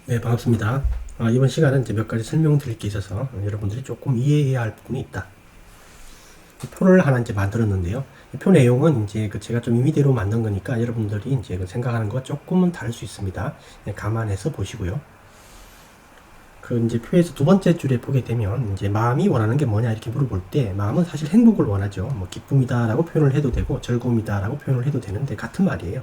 네, 반갑습니다. 이번 시간은 이제 몇 가지 설명드릴 게 있어서 여러분들이 조금 이해해야 할 부분이 있다. 표를 하나 이제 만들었는데요. 이 표 내용은 이제 제가 좀 임의대로 만든 거니까 여러분들이 이제 생각하는 거 조금은 다를 수 있습니다. 감안해서 보시고요. 그 이제 표에서 두 번째 줄에 보게 되면 이제 마음이 원하는 게 뭐냐 이렇게 물어볼 때 마음은 사실 행복을 원하죠. 뭐 기쁨이다라고 표현을 해도 되고 즐거움이다라고 표현을 해도 되는데 같은 말이에요.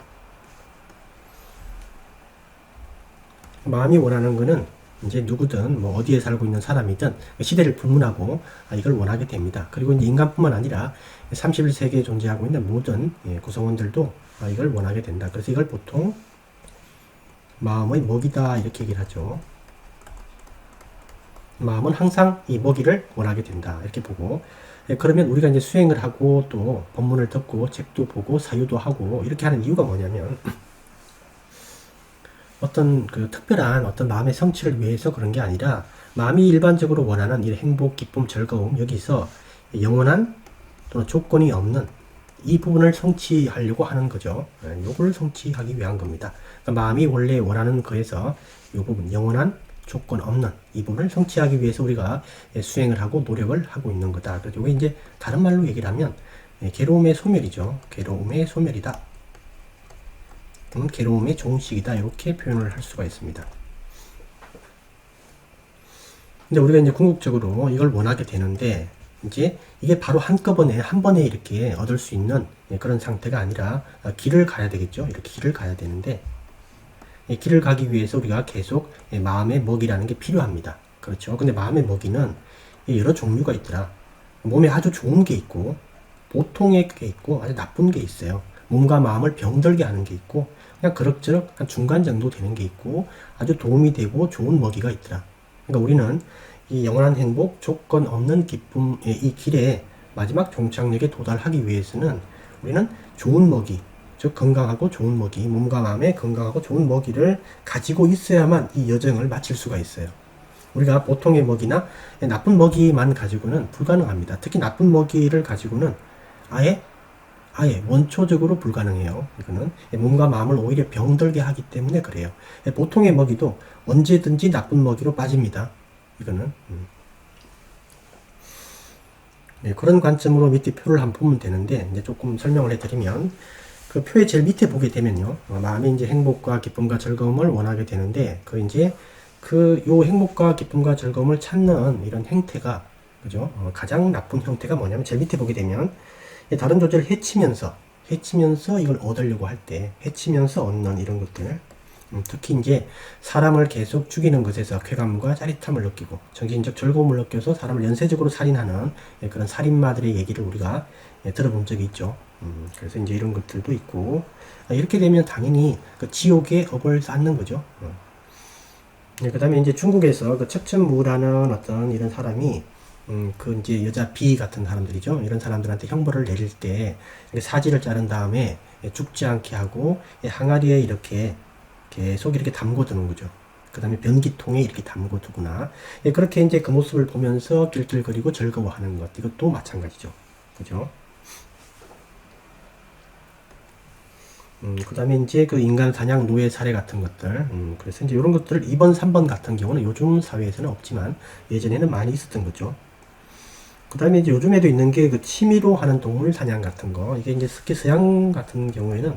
마음이 원하는 거는 이제 누구든 뭐 어디에 살고 있는 사람이든 시대를 불문하고 이걸 원하게 됩니다. 그리고 이제 인간뿐만 아니라 31세기에 존재하고 있는 모든 구성원들도 이걸 원하게 된다. 그래서 이걸 보통 마음의 먹이다 이렇게 얘기를 하죠. 마음은 항상 이 먹이를 원하게 된다 이렇게 보고, 그러면 우리가 이제 수행을 하고 또 법문을 듣고 책도 보고 사유도 하고 이렇게 하는 이유가 뭐냐면 어떤 그 특별한 어떤 마음의 성취를 위해서 그런 게 아니라 마음이 일반적으로 원하는 이 행복, 기쁨, 즐거움, 여기서 영원한 또는 조건이 없는 이 부분을 성취하려고 하는 거죠. 요걸 성취하기 위한 겁니다. 그러니까 마음이 원래 원하는 거에서 이 부분, 영원한 조건 없는 이 부분을 성취하기 위해서 우리가 수행을 하고 노력을 하고 있는 거다. 그래서 이게 이제 다른 말로 얘기를 하면 괴로움의 소멸이죠. 괴로움의 소멸이다. 괴로움의 종식이다 이렇게 표현을 할 수가 있습니다. 근데 우리가 이제 궁극적으로 이걸 원하게 되는데 이제 이게 바로 한꺼번에 한 번에 이렇게 얻을 수 있는 그런 상태가 아니라 길을 가야 되겠죠. 이렇게 길을 가야 되는데 길을 가기 위해서 우리가 계속 마음의 먹이라는 게 필요합니다. 그렇죠. 근데 마음의 먹이는 여러 종류가 있더라. 몸에 아주 좋은 게 있고 보통의 게 있고 아주 나쁜 게 있어요. 몸과 마음을 병들게 하는 게 있고 그냥 그럭저럭 한 중간 정도 되는 게 있고 아주 도움이 되고 좋은 먹이가 있더라. 그러니까 우리는 이 영원한 행복, 조건 없는 기쁨의 이 길에 마지막 종착역에 도달하기 위해서는 우리는 좋은 먹이, 즉 건강하고 좋은 먹이, 몸과 마음에 건강하고 좋은 먹이를 가지고 있어야만 이 여정을 마칠 수가 있어요. 우리가 보통의 먹이나 나쁜 먹이만 가지고는 불가능합니다. 특히 나쁜 먹이를 가지고는 아예 원초적으로 불가능해요. 이거는 몸과 마음을 오히려 병들게 하기 때문에 그래요. 보통의 먹이도 언제든지 나쁜 먹이로 빠집니다. 이거는 그런 관점으로 밑에 표를 한번 보면 되는데 이제 조금 설명을 해드리면 그 표의 제일 밑에 보게 되면요, 마음이 이제 행복과 기쁨과 즐거움을 원하게 되는데 요 행복과 기쁨과 즐거움을 찾는 이런 행태가 그죠? 가장 나쁜 형태가 뭐냐면 제일 밑에 보게 되면 다른 존재를 해치면서 이걸 얻으려고 할 때 해치면서 얻는 이런 것들, 특히 이제 사람을 계속 죽이는 것에서 쾌감과 짜릿함을 느끼고 정신적 즐거움을 느껴서 사람을 연쇄적으로 살인하는 그런 살인마들의 얘기를 우리가 들어본 적이 있죠. 그래서 이제 이런 것들도 있고 이렇게 되면 당연히 그 지옥의 업을 쌓는 거죠. 그 다음에 이제 중국에서 그 척천무라는 어떤 이런 사람이 그 이제 여자 B 같은 사람들이죠. 이런 사람들한테 형벌을 내릴 때 사지를 자른 다음에 죽지 않게 하고 항아리에 이렇게 계속 이렇게 담궈두는 거죠. 그 다음에 변기통에 이렇게 담궈두거나 그렇게 이제 그 모습을 보면서 낄낄거리고 즐거워하는 것, 이것도 마찬가지죠. 그죠? 그 다음에 이제 그 인간 사냥 노예 살해 같은 것들, 그래서 이제 이런 것들 2번, 3번 같은 경우는 요즘 사회에서는 없지만 예전에는 많이 있었던 거죠. 그 다음에 이제 요즘에도 있는 게 그 취미로 하는 동물 사냥 같은 거, 이게 이제 특히 서양 같은 경우에는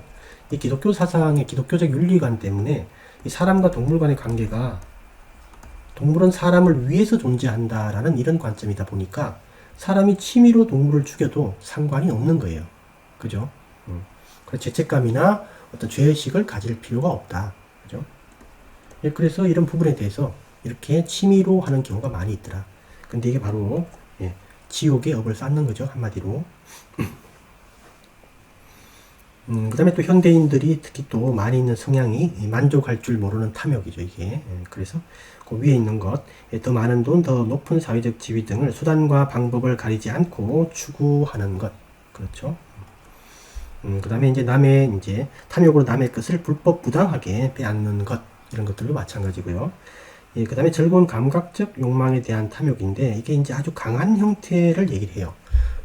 이 기독교 사상의 기독교적 윤리관 때문에 이 사람과 동물 간의 관계가 동물은 사람을 위해서 존재한다라는 이런 관점이다 보니까 사람이 취미로 동물을 죽여도 상관이 없는 거예요. 그죠? 그래서 죄책감이나 어떤 죄의식을 가질 필요가 없다. 그죠? 그래서 이런 부분에 대해서 이렇게 취미로 하는 경우가 많이 있더라. 근데 이게 바로 지옥의 업을 쌓는 거죠. 한마디로. 그 다음에 또 현대인들이 특히 또 많이 있는 성향이 만족할 줄 모르는 탐욕이죠, 이게. 그래서 그 위에 있는 것, 더 많은 돈, 더 높은 사회적 지위 등을 수단과 방법을 가리지 않고 추구하는 것. 그렇죠. 그 다음에 이제 탐욕으로 남의 것을 불법 부당하게 빼앗는 것, 이런 것들도 마찬가지고요. 그 다음에 즐거운 감각적 욕망에 대한 탐욕인데 이게 이제 아주 강한 형태를 얘기를 해요.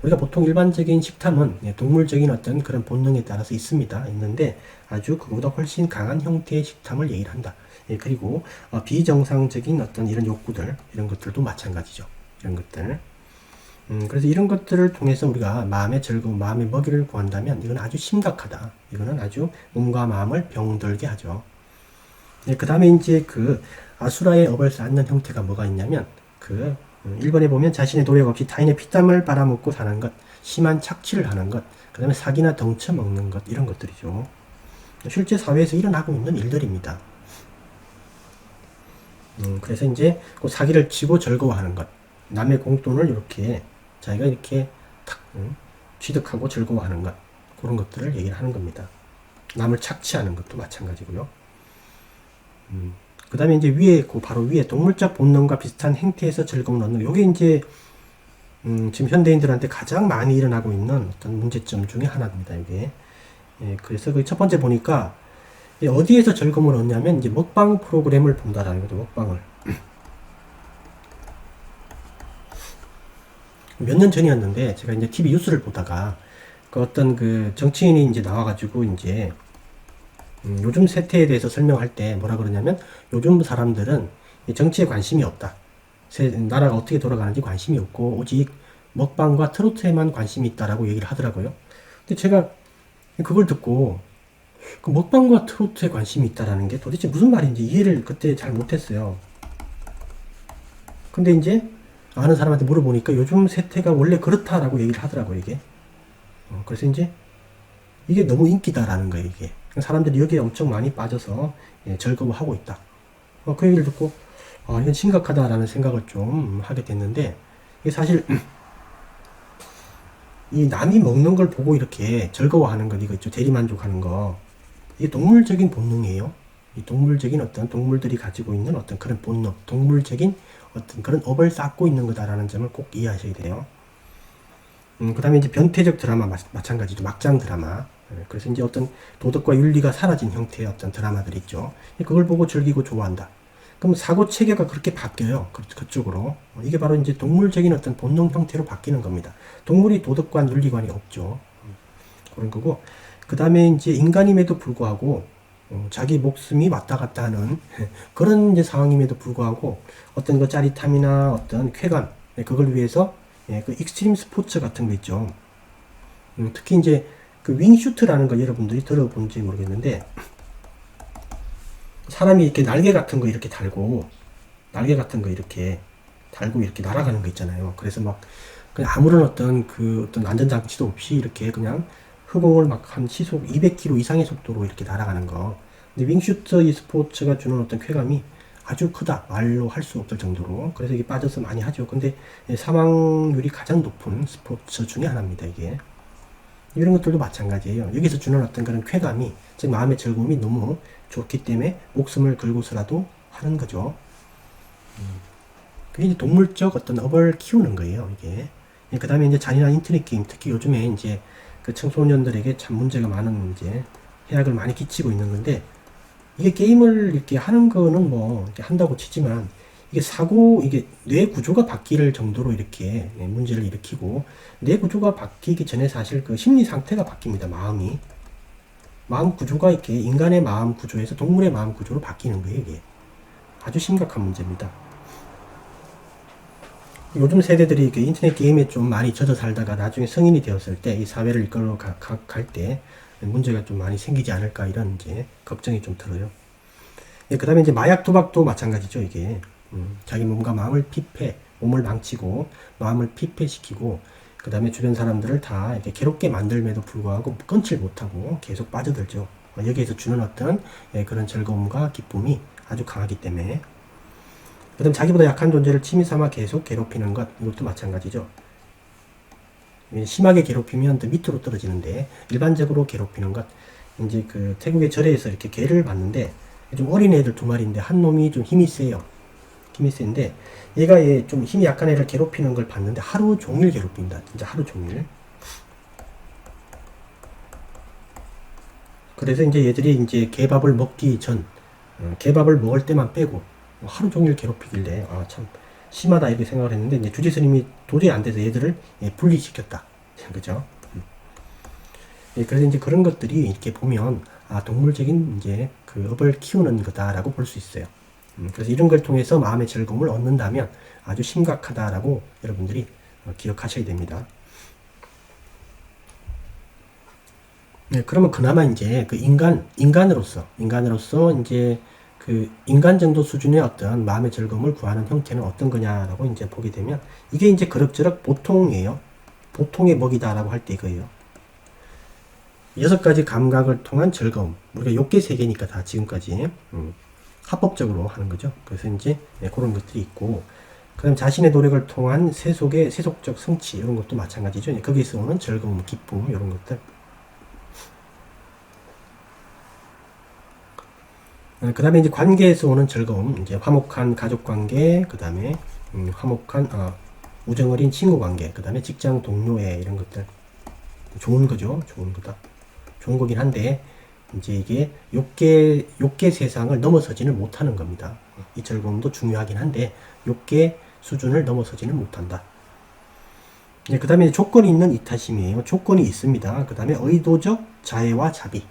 우리가 보통 일반적인 식탐은 동물적인 어떤 그런 본능에 따라서 있습니다. 있는데 아주 그보다 훨씬 강한 형태의 식탐을 얘기를 한다. 예, 그리고 비정상적인 어떤 이런 욕구들, 이런 것들도 마찬가지죠. 이런 것들. 그래서 이런 것들을 통해서 우리가 마음의 즐거움, 마음의 먹이를 구한다면 이건 아주 심각하다. 이거는 아주 몸과 마음을 병들게 하죠. 네, 그 다음에 이제 그 아수라의 업을 쌓는 형태가 뭐가 있냐면 1번에 보면 자신의 노력 없이 타인의 피땀을 빨아먹고 사는 것, 심한 착취를 하는 것, 그 다음에 사기나 덩쳐 먹는 것, 이런 것들이죠. 실제 사회에서 일어나고 있는 일들입니다. 그래서 이제 그 사기를 치고 즐거워하는 것, 남의 공돈을 이렇게 자기가 이렇게 탁 취득하고 즐거워하는 것, 그런 것들을 얘기를 하는 겁니다. 남을 착취하는 것도 마찬가지고요. 그 다음에 이제 위에, 바로 위에 동물적 본능과 비슷한 행태에서 즐거움을 얻는, 요게 이제, 지금 현대인들한테 가장 많이 일어나고 있는 어떤 문제점 중에 하나입니다, 이게. 예, 그래서 그 첫 번째 보니까, 어디에서 즐거움을 얻냐면, 이제 먹방 프로그램을 본다라는 거죠, 먹방을. 몇 년 전이었는데, 제가 이제 TV 뉴스를 보다가, 그 어떤 그 정치인이 이제 나와가지고, 이제, 요즘 세태에 대해서 설명할 때 뭐라 그러냐면 요즘 사람들은 정치에 관심이 없다. 나라가 어떻게 돌아가는지 관심이 없고 오직 먹방과 트로트에만 관심이 있다라고 얘기를 하더라고요. 근데 제가 그걸 듣고 그 먹방과 트로트에 관심이 있다라는 게 도대체 무슨 말인지 이해를 그때 잘 못했어요. 근데 이제 아는 사람한테 물어보니까 요즘 세태가 원래 그렇다라고 얘기를 하더라고요, 이게. 그래서 이제 이게 너무 인기다라는 거예요, 이게. 사람들이 여기에 엄청 많이 빠져서 즐거워하고 있다. 그 얘기를 듣고 이건 심각하다라는 생각을 좀 하게 됐는데, 이게 사실 이 남이 먹는 걸 보고 이렇게 즐거워하는 것, 이거 있죠, 대리만족하는 거, 이게 동물적인 본능이에요. 이 동물적인 어떤 동물들이 가지고 있는 어떤 그런 본능, 동물적인 어떤 그런 업을 쌓고 있는 거다라는 점을 꼭 이해하셔야 돼요. 그 다음에 이제 변태적 드라마 마찬가지죠. 막장 드라마. 그래서 이제 어떤 도덕과 윤리가 사라진 형태의 어떤 드라마들이 있죠. 그걸 보고 즐기고 좋아한다. 그럼 사고 체계가 그렇게 바뀌어요. 그쪽으로. 이게 바로 이제 동물적인 어떤 본능 형태로 바뀌는 겁니다. 동물이 도덕관, 윤리관이 없죠. 그런 거고. 그 다음에 이제 인간임에도 불구하고, 자기 목숨이 왔다 갔다 하는 그런 이제 상황임에도 불구하고 어떤 그 짜릿함이나 어떤 쾌감, 그걸 위해서 그 익스트림 스포츠 같은 거 있죠. 특히 이제 그 윙슈트라는 거 여러분들이 들어본지 모르겠는데, 사람이 이렇게 날개 같은 거 이렇게 달고, 날개 같은 거 이렇게 달고 이렇게 날아가는 거 있잖아요. 그래서 막 그냥 아무런 어떤 어떤 안전장치도 없이 이렇게 그냥 흑공을 막 한 시속 200km 이상의 속도로 이렇게 날아가는 거. 근데 윙슈트 이 스포츠가 주는 어떤 쾌감이 아주 크다. 말로 할 수 없을 정도로. 그래서 이게 빠져서 많이 하죠. 근데 사망률이 가장 높은 스포츠 중에 하나입니다, 이게. 이런 것들도 마찬가지예요. 여기서 주는 어떤 그런 쾌감이, 즉 마음의 즐거움이 너무 좋기 때문에 목숨을 걸고서라도 하는 거죠. 그게 이제 동물적 어떤 업을 키우는 거예요, 이게. 그 다음에 이제 잔인한 인터넷 게임, 특히 요즘에 이제 그 청소년들에게 참 문제가 많은 이제 해악을 많이 끼치고 있는 건데, 이게 게임을 이렇게 하는 거는 뭐 이렇게 한다고 치지만 이게 뇌 구조가 바뀔 정도로 이렇게 문제를 일으키고, 뇌 구조가 바뀌기 전에 사실 그 심리 상태가 바뀝니다. 마음 구조가 이렇게 인간의 마음 구조에서 동물의 마음 구조로 바뀌는 거예요, 이게. 아주 심각한 문제입니다. 요즘 세대들이 이렇게 인터넷 게임에 좀 많이 젖어 살다가 나중에 성인이 되었을 때 이 사회를 이끌어 갈 때 문제가 좀 많이 생기지 않을까, 이런 이제 걱정이 좀 들어요. 그 다음에 이제 마약 도박도 마찬가지죠, 이게. 자기 몸과 마음을 몸을 망치고 마음을 피폐시키고, 그 다음에 주변 사람들을 다 이렇게 괴롭게 만들면도 불구하고 끊질 못하고 계속 빠져들죠. 여기에서 주는 어떤 그런 즐거움과 기쁨이 아주 강하기 때문에. 그 다음 자기보다 약한 존재를 취미 삼아 계속 괴롭히는 것, 이것도 마찬가지죠. 심하게 괴롭히면 더 밑으로 떨어지는데, 일반적으로 괴롭히는 것, 이제 그 태국의 절에서 이렇게 개를 봤는데, 좀 어린 애들 두 마리인데 한 놈이 좀 힘이 세요. 힘이 센데 얘가 좀 힘이 약한 애를 괴롭히는 걸 봤는데 하루 종일 괴롭힌다. 진짜 하루 종일. 그래서 이제 얘들이 이제 개밥을 먹기 전, 개밥을 먹을 때만 빼고 하루 종일 괴롭히길래 참 심하다 이렇게 생각을 했는데, 이제 주지 스님이 도저히 안 돼서 얘들을 분리시켰다. 그죠? 그래서 이제 그런 것들이 이렇게 보면 동물적인 이제 그 업을 키우는 거다라고 볼 수 있어요. 그래서 이런 걸 통해서 마음의 즐거움을 얻는다면 아주 심각하다라고 여러분들이 기억하셔야 됩니다. 네, 그러면 그나마 이제 그 인간으로서 이제 그 인간 정도 수준의 어떤 마음의 즐거움을 구하는 형태는 어떤 거냐라고 이제 보게 되면 이게 이제 그럭저럭 보통이에요. 보통의 먹이다라고 할 때 이거예요. 6가지 감각을 통한 즐거움. 우리가 욕계 세계니까 다 지금까지 합법적으로 하는 거죠. 그래서 이제 그런 것들이 있고, 그다음 자신의 노력을 통한 세속적 성취 이런 것도 마찬가지죠. 거기서 오는 즐거움, 기쁨 이런 것들. 그 다음에 이제 관계에서 오는 즐거움, 이제 화목한 가족 관계, 그 다음에 화목한 우정 어린 친구 관계, 그 다음에 직장 동료애 이런 것들 좋은 거죠. 좋은 거다. 좋은 거긴 한데 이제 이게 욕계 세상을 넘어서지는 못하는 겁니다. 이 즐거움도 중요하긴 한데 욕계 수준을 넘어서지는 못한다. 그 다음에 조건이 있는 이타심이에요. 조건이 있습니다. 그 다음에 의도적 자애와 자비.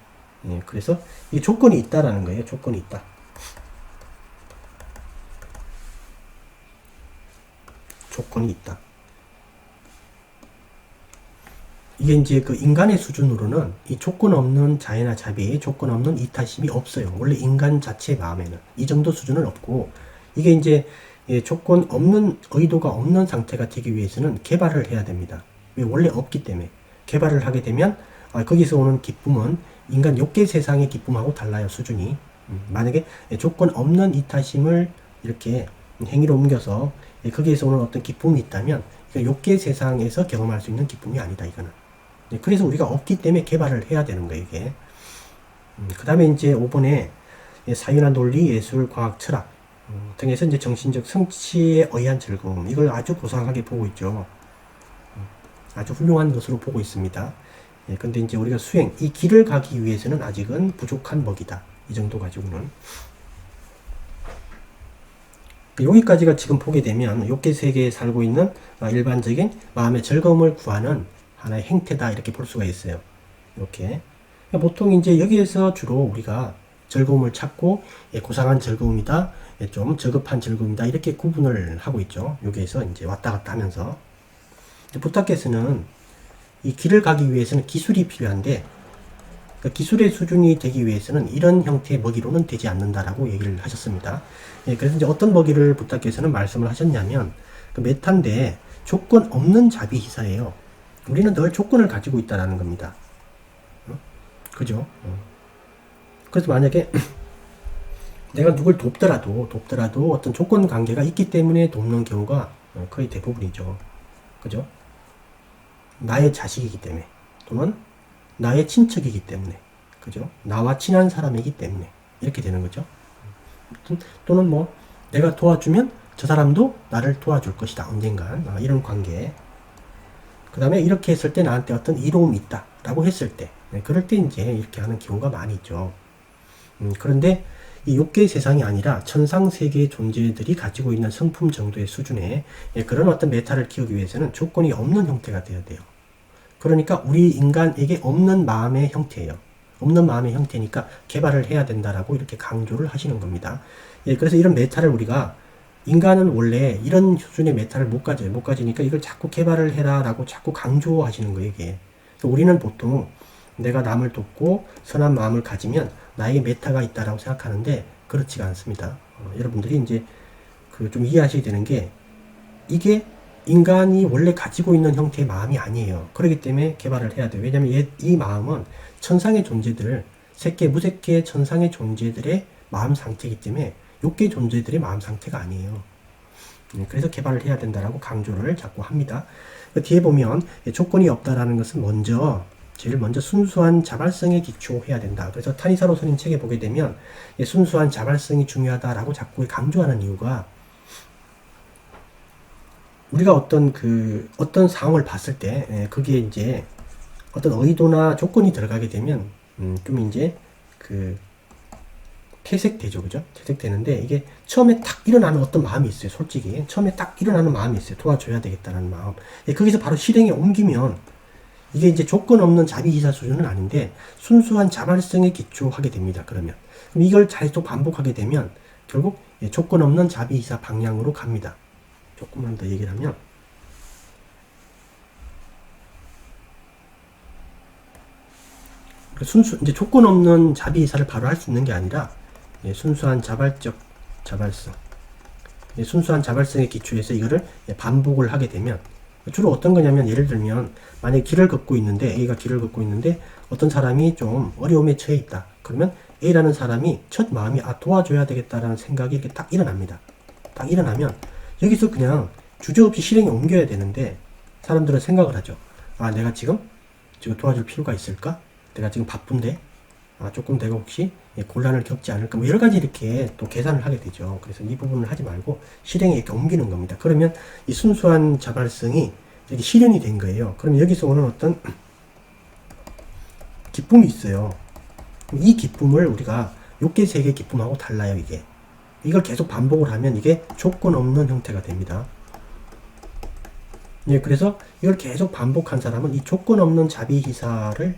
그래서 이 조건이 있다라는 거예요. 조건이 있다. 조건이 있다. 이게 이제 그 인간의 수준으로는 이 조건 없는 자애나 자비, 조건 없는 이타심이 없어요. 원래 인간 자체 마음에는 이 정도 수준은 없고, 이게 이제 조건 없는 의도가 없는 상태가 되기 위해서는 개발을 해야 됩니다. 왜? 원래 없기 때문에. 개발을 하게 되면 거기서 오는 기쁨은 인간 욕계 세상의 기쁨하고 달라요. 수준이. 만약에 조건 없는 이타심을 이렇게 행위로 옮겨서 거기에서 오는 어떤 기쁨이 있다면 욕계 세상에서 경험할 수 있는 기쁨이 아니다. 이거는. 그래서 우리가 없기 때문에 개발을 해야 되는 거예요. 이게. 그 다음에 이제 5번에 사유나 논리, 예술, 과학, 철학 등에서 이제 정신적 성취에 의한 즐거움, 이걸 아주 고상하게 보고 있죠. 아주 훌륭한 것으로 보고 있습니다. 근데 이제 우리가 수행, 이 길을 가기 위해서는 아직은 부족한 먹이다. 이 정도 가지고는. 여기까지가 지금 보게 되면 욕계 세계에 살고 있는 일반적인 마음의 즐거움을 구하는 하나의 행태다. 이렇게 볼 수가 있어요. 이렇게. 보통 이제 여기에서 주로 우리가 즐거움을 찾고 고상한 즐거움이다, 좀 저급한 즐거움이다 이렇게 구분을 하고 있죠. 여기에서 이제 왔다 갔다 하면서. 부타께서는 이 길을 가기 위해서는 기술이 필요한데 그 기술의 수준이 되기 위해서는 이런 형태의 먹이로는 되지 않는다라고 얘기를 하셨습니다. 그래서 이제 어떤 먹이를 부타께서는 말씀을 하셨냐면 그 메타인데 조건 없는 자비희사예요. 우리는 늘 조건을 가지고 있다라는 겁니다. 그죠? 그래서 만약에 내가 누굴 돕더라도 어떤 조건 관계가 있기 때문에 돕는 경우가 거의 대부분이죠. 그죠? 나의 자식이기 때문에 또는 나의 친척이기 때문에, 그죠? 나와 친한 사람이기 때문에 이렇게 되는 거죠. 또는 뭐 내가 도와주면 저 사람도 나를 도와줄 것이다. 언젠간 이런 관계. 그 다음에 이렇게 했을 때 나한테 어떤 이로움이 있다 라고 했을 때, 그럴 때 이제 이렇게 하는 경우가 많이 있죠. 그런데 이 욕계의 세상이 아니라 천상세계의 존재들이 가지고 있는 성품 정도의 수준의 그런 어떤 메타를 키우기 위해서는 조건이 없는 형태가 되어야 돼요. 그러니까 우리 인간에게 없는 마음의 형태예요. 없는 마음의 형태니까 개발을 해야 된다라고 이렇게 강조를 하시는 겁니다. 그래서 이런 메타를 우리가, 인간은 원래 이런 수준의 메타를 못 가져요. 못 가지니까 이걸 자꾸 개발을 해라라고 자꾸 강조하시는 거예요, 이게. 우리는 보통 내가 남을 돕고 선한 마음을 가지면 나에게 메타가 있다라고 생각하는데 그렇지가 않습니다. 여러분들이 이제 그 좀 이해하셔야 되는 게, 이게 인간이 원래 가지고 있는 형태의 마음이 아니에요. 그렇기 때문에 개발을 해야 돼요. 왜냐면 이 마음은 천상의 존재들, 색계, 무색계 천상의 존재들의 마음 상태이기 때문에 욕계 존재들의 마음 상태가 아니에요. 그래서 개발을 해야 된다라고 강조를 자꾸 합니다. 그 뒤에 보면 조건이 없다라는 것은 제일 먼저 순수한 자발성에 기초해야 된다. 그래서 타니사로 스님 책에 보게 되면 순수한 자발성이 중요하다라고 자꾸 강조하는 이유가, 우리가 어떤 상황을 봤을 때 그게 이제 어떤 의도나 조건이 들어가게 되면 좀 이제 퇴색되죠. 그죠? 퇴색되는데 이게 처음에 딱 일어나는 어떤 마음이 있어요. 솔직히 처음에 딱 일어나는 마음이 있어요. 도와줘야 되겠다는 마음. 거기서 바로 실행에 옮기면 이게 이제 조건 없는 자비이사 수준은 아닌데 순수한 자발성에 기초하게 됩니다. 그럼 이걸 계속 반복하게 되면 결국 조건 없는 자비이사 방향으로 갑니다. 조금만 더 얘기를 하면 이제 조건 없는 자비이사를 바로 할 수 있는 게 아니라 순수한 자발성, 순수한 자발성에 기초해서 이거를 반복을 하게 되면 주로 어떤 거냐면 예를 들면 만약에 길을 걷고 있는데 A가 길을 걷고 있는데 어떤 사람이 좀 어려움에 처해 있다. 그러면 A라는 사람이 첫 마음이 도와줘야 되겠다라는 생각이 이렇게 딱 일어납니다. 딱 일어나면 여기서 그냥 주저없이 실행에 옮겨야 되는데 사람들은 생각을 하죠. 내가 지금 도와줄 필요가 있을까? 내가 지금 바쁜데 조금 내가 혹시 곤란을 겪지 않을까 뭐 여러 가지 이렇게 또 계산을 하게 되죠. 그래서 이 부분을 하지 말고 실행에 이렇게 옮기는 겁니다. 그러면 이 순수한 자발성이 이렇게 실현이 된 거예요. 그럼 여기서 오는 어떤 기쁨이 있어요. 이 기쁨을 우리가 욕계 세계 기쁨하고 달라요. 이걸 계속 반복을 하면 이게 조건 없는 형태가 됩니다. 그래서 이걸 계속 반복한 사람은 이 조건 없는 자비희사를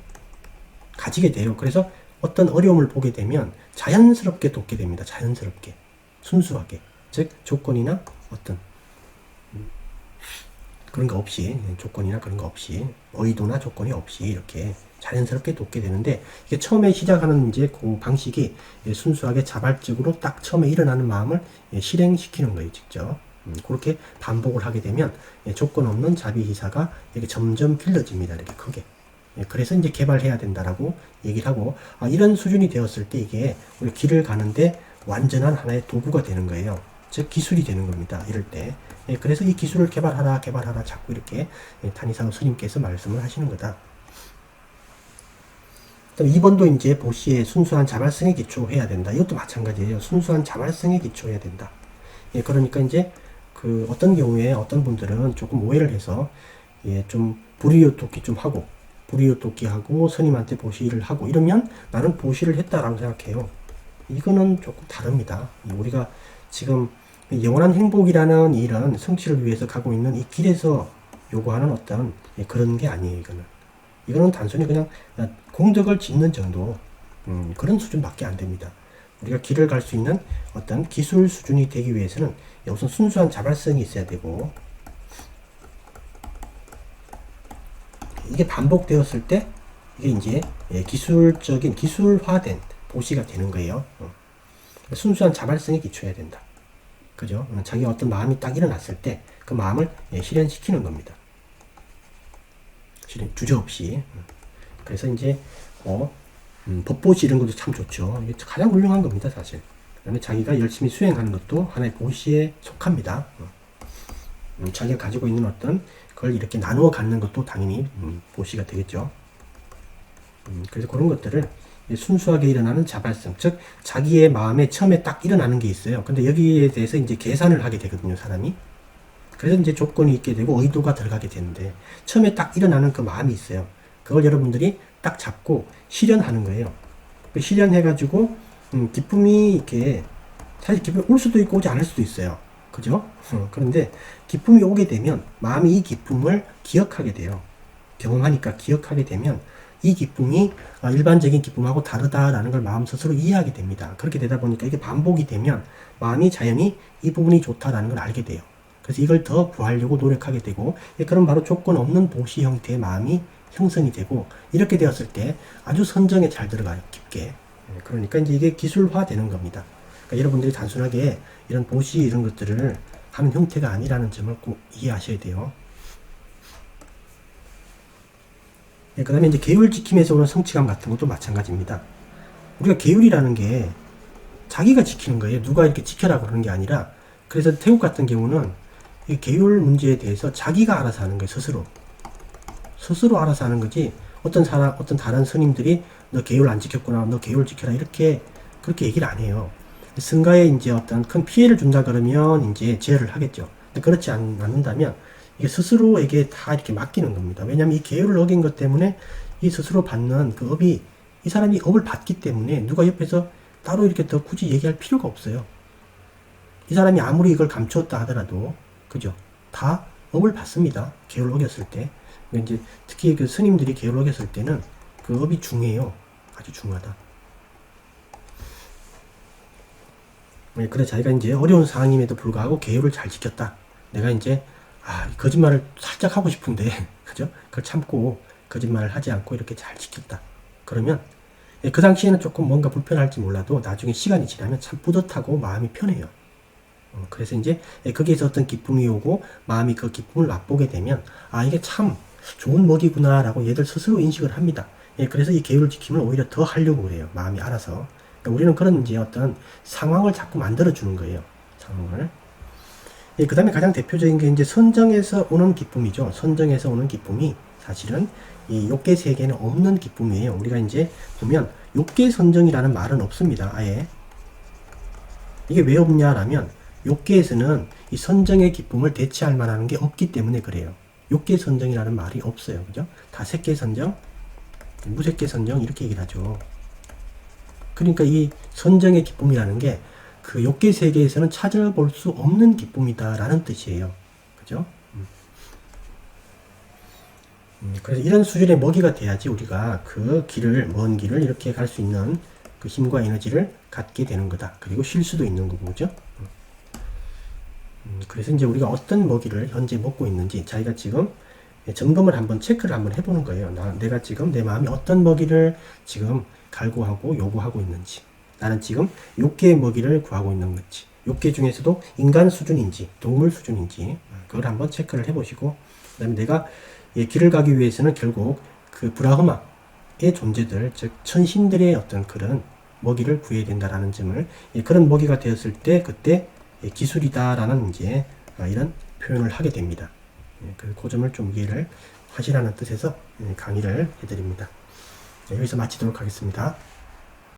가지게 돼요. 그래서 어떤 어려움을 보게 되면 자연스럽게 돕게 됩니다. 자연스럽게, 순수하게. 즉 조건이나 어떤 그런 거 없이, 조건이나 그런 거 없이, 의도나 조건이 없이 이렇게 자연스럽게 돕게 되는데 이게 처음에 시작하는 이제 그 방식이 순수하게 자발적으로 딱 처음에 일어나는 마음을 실행시키는 거예요. 직접. 그렇게 반복을 하게 되면 조건 없는 자비희사가 이렇게 점점 길러집니다. 이렇게 크게. 그래서 이제 개발해야 된다라고 얘기를 하고 이런 수준이 되었을 때 이게 우리 길을 가는데 완전한 하나의 도구가 되는 거예요. 즉 기술이 되는 겁니다. 이럴 때. 그래서 이 기술을 개발하라 자꾸 이렇게 탄이상 스님께서 말씀을 하시는 거다. 2번도 이제 보시에 순수한 자발성에 기초해야 된다. 이것도 마찬가지예요. 순수한 자발성에 기초해야 된다. 그러니까 이제 그 어떤 경우에 어떤 분들은 조금 오해를 해서 좀 불이웃돕기 좀 하고 불이웃돕기하고 스님한테 보시를 하고 이러면 나는 보시를 했다라고 생각해요. 이거는 조금 다릅니다. 우리가 지금 영원한 행복이라는 일은 성취를 위해서 가고 있는 이 길에서 요구하는 어떤 그런 게 아니에요. 이거는 단순히 그냥 공덕을 짓는 정도 그런 수준밖에 안 됩니다. 우리가 길을 갈 수 있는 어떤 기술 수준이 되기 위해서는 우선 순수한 자발성이 있어야 되고 이게 반복되었을 때 이게 이제 기술적인 기술화된 보시가 되는 거예요. 순수한 자발성에 기초해야 된다. 그죠? 자기 어떤 마음이 딱 일어났을 때 그 마음을 실현시키는 겁니다. 주저없이. 그래서 이제 법보시 이런 것도 참 좋죠. 이게 가장 훌륭한 겁니다, 사실. 그다음에 자기가 열심히 수행하는 것도 하나의 보시에 속합니다. 자기가 가지고 있는 어떤 그걸 이렇게 나누어 갖는 것도 당연히 보시가 되겠죠. 그래서 그런 것들을 순수하게 일어나는 자발성, 즉 자기의 마음에 처음에 딱 일어나는 게 있어요. 근데 여기에 대해서 이제 계산을 하게 되거든요, 사람이. 그래서 이제 조건이 있게 되고 의도가 들어가게 되는데 처음에 딱 일어나는 그 마음이 있어요. 그걸 여러분들이 딱 잡고 실현하는 거예요. 실현해가지고 기쁨이 이렇게 사실 기쁨이 올 수도 있고 오지 않을 수도 있어요. 그죠? 그런데 기쁨이 오게 되면 마음이 이 기쁨을 기억하게 돼요. 경험하니까 기억하게 되면 이 기쁨이 일반적인 기쁨하고 다르다라는 걸 마음 스스로 이해하게 됩니다. 그렇게 되다 보니까 이게 반복이 되면 마음이 자연히 이 부분이 좋다라는 걸 알게 돼요. 그래서 이걸 더 구하려고 노력하게 되고 그럼 바로 조건 없는 보시 형태의 마음이 형성이 되고 이렇게 되었을 때 아주 선정에 잘 들어가요. 깊게. 그러니까 이제 이게 기술화 되는 겁니다. 그러니까 여러분들이 단순하게 이런 보시 이런 것들을 하는 형태가 아니라는 점을 꼭 이해하셔야 돼요. 그 다음에 이제 계율 지킴에서 오는 성취감 같은 것도 마찬가지입니다. 우리가 계율이라는 게 자기가 지키는 거예요. 누가 이렇게 지켜라 그러는 게 아니라 그래서 태국 같은 경우는 이 계율 문제에 대해서 자기가 알아서 하는 거예요. 스스로 알아서 하는 거지 어떤 다른 스님들이 너 계율 안 지켰구나, 너 계율 지켜라 이렇게 그렇게 얘기를 안 해요. 승가에 이제 어떤 큰 피해를 준다 그러면 이제 제어를 하겠죠. 근데 그렇지 않는다면 이게 스스로에게 다 이렇게 맡기는 겁니다. 왜냐하면 이 계율을 어긴 것 때문에 이 스스로 받는 그 업이 이 사람이 업을 받기 때문에 누가 옆에서 따로 이렇게 더 굳이 얘기할 필요가 없어요. 이 사람이 아무리 이걸 감추었다 하더라도 그죠? 다 업을 받습니다. 계율을 어겼을 때. 이제 특히 그 스님들이 게을르겠을 때는 그 업이 중요해요. 아주 중요하다. 그래 자기가 이제 어려운 상황임에도 불구하고 계율을 잘 지켰다. 내가 이제 거짓말을 살짝 하고 싶은데 그죠? 그걸 참고 거짓말을 하지 않고 이렇게 잘 지켰다. 그러면 그 당시에는 조금 뭔가 불편할지 몰라도 나중에 시간이 지나면 참 뿌듯하고 마음이 편해요. 그래서 이제 거기에서 어떤 기쁨이 오고 마음이 그 기쁨을 맛보게 되면 이게 참 좋은 먹이구나 라고 얘들 스스로 인식을 합니다. 그래서 이 계율을 지킴을 오히려 더 하려고 그래요. 마음이 알아서. 우리는 그런 이제 어떤 상황을 자꾸 만들어주는 거예요. 상황을. 그 다음에 가장 대표적인 게 이제 선정에서 오는 기쁨이죠. 선정에서 오는 기쁨이 사실은 이 욕계 세계에는 없는 기쁨이에요. 우리가 이제 보면 욕계 선정이라는 말은 없습니다. 아예. 이게 왜 없냐라면 욕계에서는 이 선정의 기쁨을 대체할 만한 게 없기 때문에 그래요. 욕계 선정이라는 말이 없어요. 그죠? 다색계 선정, 무색계 선정 이렇게 얘기를 하죠. 그러니까 이 선정의 기쁨이라는 게 그 욕계 세계에서는 찾아볼 수 없는 기쁨이다라는 뜻이에요. 그죠? 그래서 이런 수준의 먹이가 돼야지 우리가 그 길을, 먼 길을 이렇게 갈 수 있는 그 힘과 에너지를 갖게 되는 거다. 그리고 쉴 수도 있는 거고, 그죠? 그래서 이제 우리가 어떤 먹이를 현재 먹고 있는지 자기가 지금 점검을 한번 체크를 한번 해보는 거예요. 내가 지금 내 마음이 어떤 먹이를 지금 갈구하고 요구하고 있는지, 나는 지금 욕계의 먹이를 구하고 있는 건지, 욕계 중에서도 인간 수준인지 동물 수준인지 그걸 한번 체크를 해보시고, 그 다음에 내가 길을 가기 위해서는 결국 그 브라흐마의 존재들, 즉 천신들의 어떤 그런 먹이를 구해야 된다라는 점을, 그런 먹이가 되었을 때 그때 기술이다라는 이제 이런 표현을 하게 됩니다. 그 점을 좀 이해를 하시라는 뜻에서 강의를 해드립니다. 여기서 마치도록 하겠습니다.